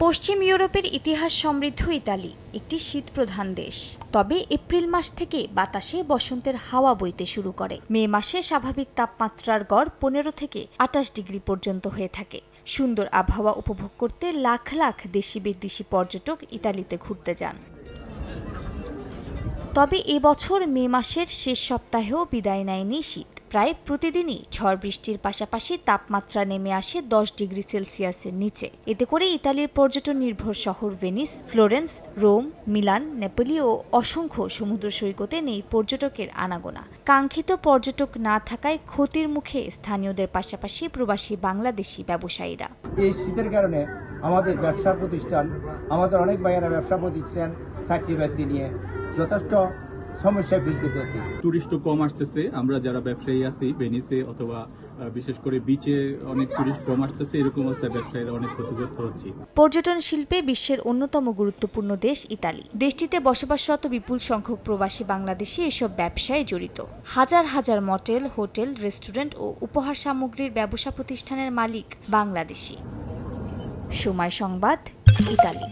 পশ্চিম ইউরোপের ইতিহাস সমৃদ্ধ ইতালি একটি শীতপ্রধান দেশ। তবে এপ্রিল মাস থেকে বাতাসে বসন্তের হাওয়া বইতে শুরু করে। মে মাসে স্বাভাবিক তাপমাত্রার গড় 15 থেকে 28 ডিগ্রি পর্যন্ত হয়ে থাকে। সুন্দর আবহাওয়া উপভোগ করতে লাখ লাখ দেশি বিদেশি পর্যটক ইতালিতে ঘুরতে যান। তবে এবছর মে মাসের শেষ সপ্তাহেও বিদায় নেয়নি শীত। প্রায় প্রতিদিনই ঝড় বৃষ্টির পাশাপাশি তাপমাত্রা নেমে আসে 10 ডিগ্রি সেলসিয়াসের নিচে। এতে করে ইতালির পর্যটন নির্ভর শহর Venice, Florence, Rome, Milan, Napoli ও অসংখ্য সমুদ্র সৈকতে নেই পর্যটকের আনাগোনা। কাঙ্ক্ষিত পর্যটক না থাকায় ক্ষতির মুখে স্থানীয়দের পাশাপাশি প্রবাসী বাংলাদেশি ব্যবসায়ীরা। এই শীতের কারণে আমাদের ব্যবসা প্রতিষ্ঠান, আমাদের অনেক ভাইয়েরা ব্যবসা প্রতিষ্ঠান চাকরি বাকরি নিয়ে যথেষ্ট সমস্যায় ফিল করতেছি। টুরিস্টও কম আসতেছে। আমরা যারা ব্যবসায়ী আছি ভেনিসে অথবা বিশেষ করে বিচে অনেক টুরিস্ট কম আসতেছে। এরকম অবস্থায় ব্যবসায়ীরা অনেক ক্ষতিগ্রস্ত হচ্ছে। পর্যটন শিল্পে বিশ্বের অন্যতম গুরুত্বপূর্ণ দেশ ইতালি। দেশটিতে বসবাসরত বিপুল সংখ্যক প্রবাসী বাংলাদেশি এসব ব্যবসায় জড়িত। হাজার হাজার মটেল, হোটেল, রেস্টুরেন্ট ও উপহার সামগ্রীর ব্যবসা প্রতিষ্ঠানের মালিক বাংলাদেশি। সময় সংবাদ, ইতালি।